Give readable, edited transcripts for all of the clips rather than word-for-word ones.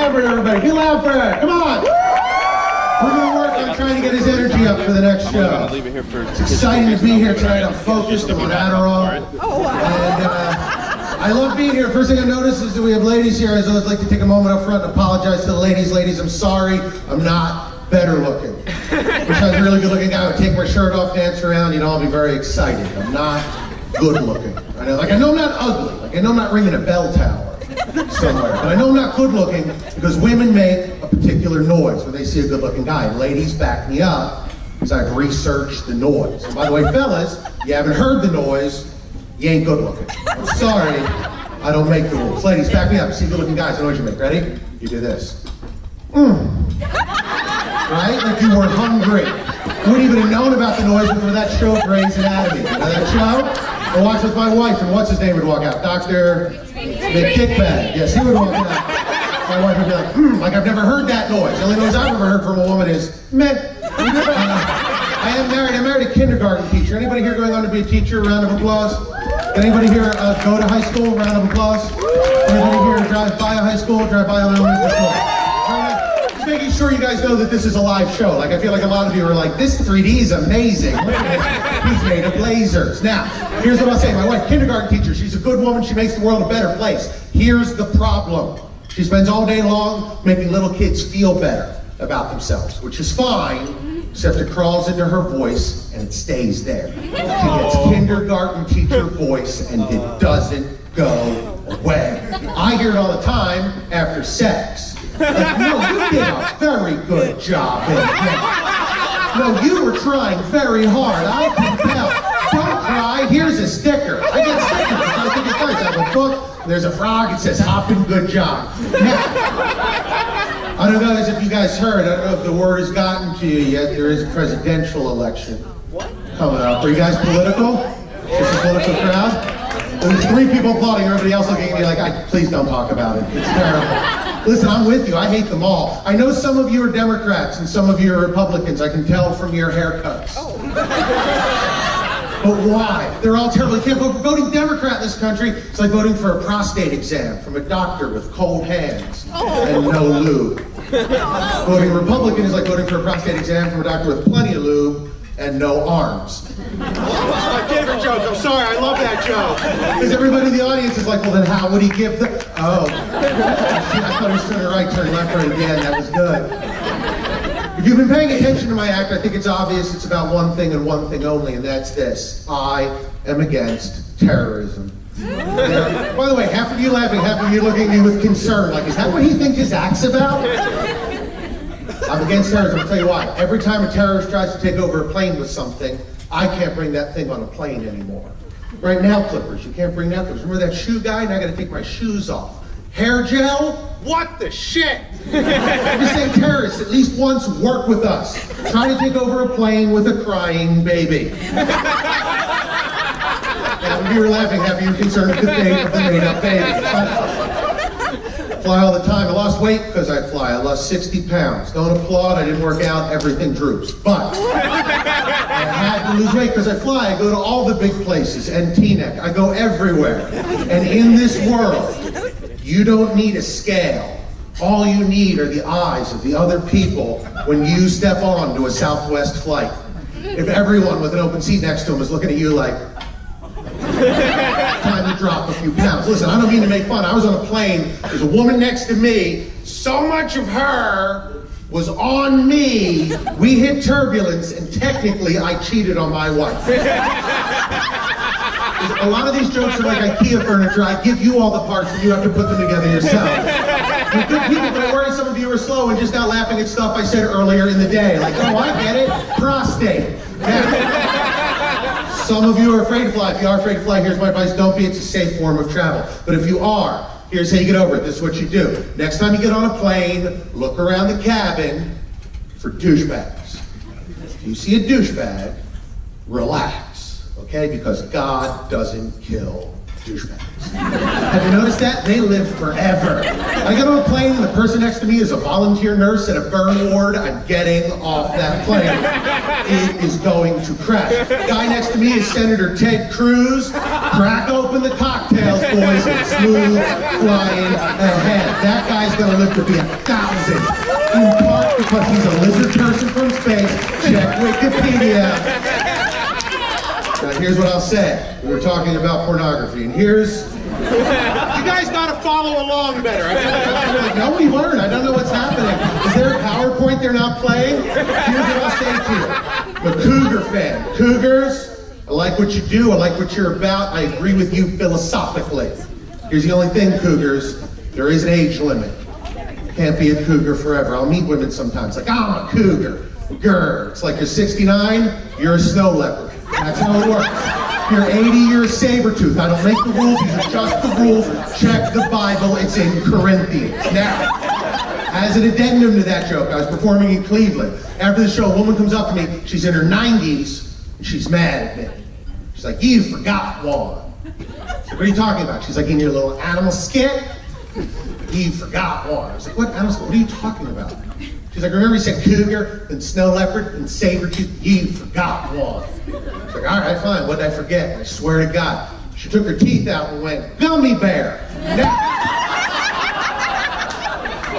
loud for it, everybody. Be loud for it. Come on. We're going to work on trying to get his energy up for the next show. It's exciting to be here tonight. I'm focused. I'm on Adderall. And I love being here. First thing I noticed is that we have ladies here. I always like to take a moment up front and apologize to the ladies. Ladies, I'm sorry. I'm not better looking. Wish I was a really good looking guy. I would take my shirt off, dance around, you know, I'll be very excited. I'm not good looking. I know I'm not ugly. Like, I know I'm not ringing a bell tower somewhere. But I know I'm not good looking because women make a particular noise when they see a good looking guy. Ladies, back me up because I've researched the noise. And by the way, fellas, you haven't heard the noise, you ain't good looking. I'm sorry, I don't make the rules. Ladies, back me up. See good looking guys, the noise you make. Ready? You do this. Right? Like you were hungry. You wouldn't even have known about the noise before that show, Grey's Anatomy. You know that show? I watched with my wife, and what's his name would walk out? Dr. McKickbag. Yes, he would walk out. My wife would be like, I've never heard that noise. The only noise I've ever heard from a woman is, meh. I am married. I married a kindergarten teacher. Anybody here going on to be a teacher? Round of applause. Anybody here go to high school? Round of applause. Anybody here drive by a high school? Drive by an elementary school? Making sure you guys know that this is a live show. Like, I feel like a lot of you are like, this 3D is amazing. Look at it. He's made of lasers. Now, here's what I'll say. My wife, kindergarten teacher, she's a good woman. She makes the world a better place. Here's the problem. She spends all day long making little kids feel better about themselves, which is fine, except it crawls into her voice and it stays there. She gets kindergarten teacher voice and it doesn't go away. I hear it all the time after sex. Like, no, you did a very good job in that. No, you were trying very hard. I can tell. Don't cry. Here's a sticker. I get stickers. I think it's nice. I have a book. There's a frog. It says, "Hoppin', good job." Now, I don't know if you guys heard. I don't know if the word has gotten to you yet. There is a presidential election coming up. Are you guys political? Is this a political crowd? There's 3 people applauding. Everybody else looking at me like, please don't talk about it. It's terrible. Listen, I'm with you. I hate them all. I know some of you are Democrats and some of you are Republicans. I can tell from your haircuts. But why? They're all terrible. You can't vote. Voting Democrat in this country is like voting for a prostate exam from a doctor with cold hands and no lube. Voting Republican is like voting for a prostate exam from a doctor with plenty of lube and no arms. That's my favorite joke. I'm sorry, I love that joke. Because everybody in the audience is like, well then how would he give the... Oh. I thought he was turning right, turning left, right again. That was good. If you've been paying attention to my act, I think it's obvious it's about one thing and one thing only, and that's this. I am against terrorism. Yeah. By the way, half of you laughing, half of you looking at me with concern. Like, is that what he thinks his act's about? I'm against terrorism. I'll tell you why. Every time a terrorist tries to take over a plane with something, I can't bring that thing on a plane anymore. Right now, clippers, you can't bring nail clippers. Remember that shoe guy? Now I gotta take my shoes off. Hair gel? What the shit? I'm just saying, terrorists, at least once work with us. Try to take over a plane with a crying baby. Half of you are laughing, half of you are concerned with the fate of the made-up baby. Fly all the time. I lost weight because I fly. I lost 60 pounds. Don't applaud, I didn't work out, everything droops. But I had to lose weight because I fly. I go to all the big places, and Teaneck. I go everywhere. And in this world, you don't need a scale. All you need are the eyes of the other people when you step on to a Southwest flight. If everyone with an open seat next to them is looking at you like, time to drop a few pounds. Listen, I don't mean to make fun. I was on a plane. There's a woman next to me. So much of her was on me. We hit turbulence, and technically, I cheated on my wife. A lot of these jokes are like IKEA furniture. I give you all the parts, and you have to put them together yourself. You're good people, but I worry some of you are slow and just not laughing at stuff I said earlier in the day. Like, oh, I get it. Prostate. Yeah. Some of you are afraid to fly. If you are afraid to fly, here's my advice. Don't be. It's a safe form of travel. But if you are, here's how you get over it. This is what you do. Next time you get on a plane, look around the cabin for douchebags. If you see a douchebag, relax, okay? Because God doesn't kill douchebags. Have you noticed that? They live forever. I get on a plane and the person next to me is a volunteer nurse at a burn ward. I'm getting off that plane. It is going to crash. Guy next to me is Senator Ted Cruz. Crack open the cocktails, boys, and smooth flying ahead. That guy's gonna live to be 1,000. In part because he's a lizard person from space. Check Wikipedia. Now here's what I'll say. We were talking about pornography, and here's... You guys gotta follow along better. I feel like no, we weren't. I don't know what's happening. Is there a PowerPoint they're not playing? Here's what I'll say to you. I'm a Cougar fan. Cougars, I like what you do. I like what you're about. I agree with you philosophically. Here's the only thing, Cougars. There is an age limit. Can't be a Cougar forever. I'll meet women sometimes like, I'm a Cougar. Grr. It's like you're 69, you're a snow leopard. That's how it works. You're 80, you're a saber-tooth. I don't make the rules, these are just the rules. Check the Bible, it's in Corinthians. Now, as an addendum to that joke, I was performing in Cleveland. After the show, a woman comes up to me, she's in her 90s, and she's mad at me. She's like, you forgot one. What are you talking about? She's like, in your little animal skit, you forgot one. I was like, what animal skit? What are you talking about? She's like, remember you said cougar, and snow leopard, and saber-tooth? You forgot one. She's like, all right, fine, what did I forget? And I swear to God, she took her teeth out and went, gummy bear. Now,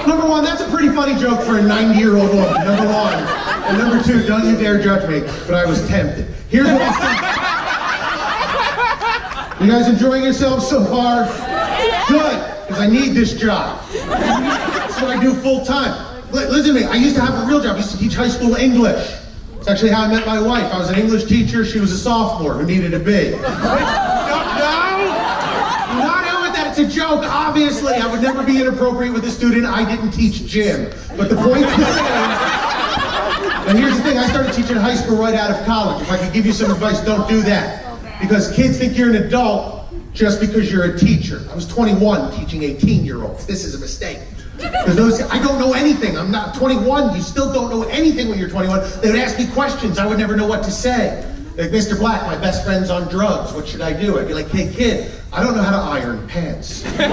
number one, that's a pretty funny joke for a 90-year-old woman, number one. And number two, don't you dare judge me, but I was tempted. Here's what I'll say. You guys enjoying yourselves so far? Good, because I need this job. That's what I do full time. Listen to me, I used to have a real job. I used to teach high school English. It's actually how I met my wife. I was an English teacher, she was a sophomore who needed a B. No, not out with that, it's a joke. Obviously, I would never be inappropriate with a student. I didn't teach gym. But the point is, and here's the thing, I started teaching high school right out of college. If I could give you some advice, don't do that. Because kids think you're an adult just because you're a teacher. I was 21 teaching 18-year-olds. This is a mistake. Because those, I don't know anything. I'm not 21. You still don't know anything when you're 21. They would ask me questions. I would never know what to say. Like, Mr. Black, my best friend's on drugs. What should I do? I'd be like, hey, kid, I don't know how to iron pants. Mr.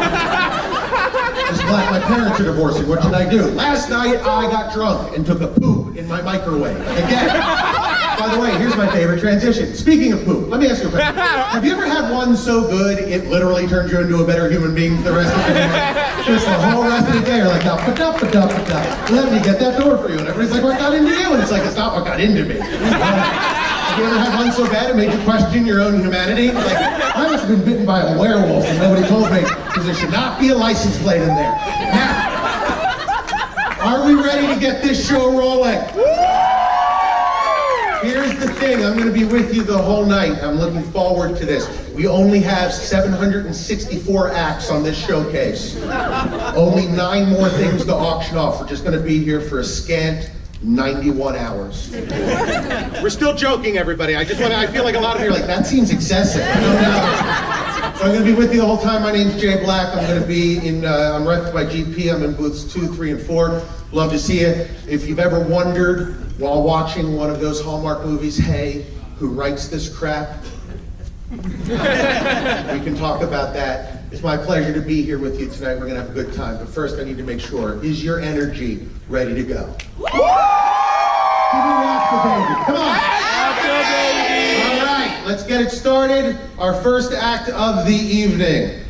Black, my parents are divorcing. What should I do? Last night, I got drunk and took a poop in my microwave. Again. By the way, here's my favorite transition. Speaking of poop, let me ask you a question. Have you ever had one so good, it literally turned you into a better human being for the rest of the day? Just the whole rest of the day, you're like, let me get that door for you. And everybody's like, what got into you? And it's like, it's not what got into me. Have you ever had one so bad it made you question your own humanity? Like, I must have been bitten by a werewolf and nobody told me, because there should not be a license plate in there. Now, are we ready to get this show rolling? Here's the thing, I'm going to be with you the whole night. I'm looking forward to this. We only have 764 acts on this showcase. Only 9 more things to auction off. We're just going to be here for a scant 91 hours. We're still joking, everybody. I feel like a lot of you are like, that seems excessive. I don't know. So I'm going to be with you the whole time. My name's Jay Black. I'm going to be I'm repped by GP. I'm in booths 2, 3, and 4. Love to see you. If you've ever wondered while watching one of those Hallmark movies, hey, who writes this crap? We can talk about that. It's my pleasure to be here with you tonight. We're going to have a good time. But first, I need to make sure, is your energy ready to go? Give me the baby. Come on. All right, let's get it started. Our first act of the evening.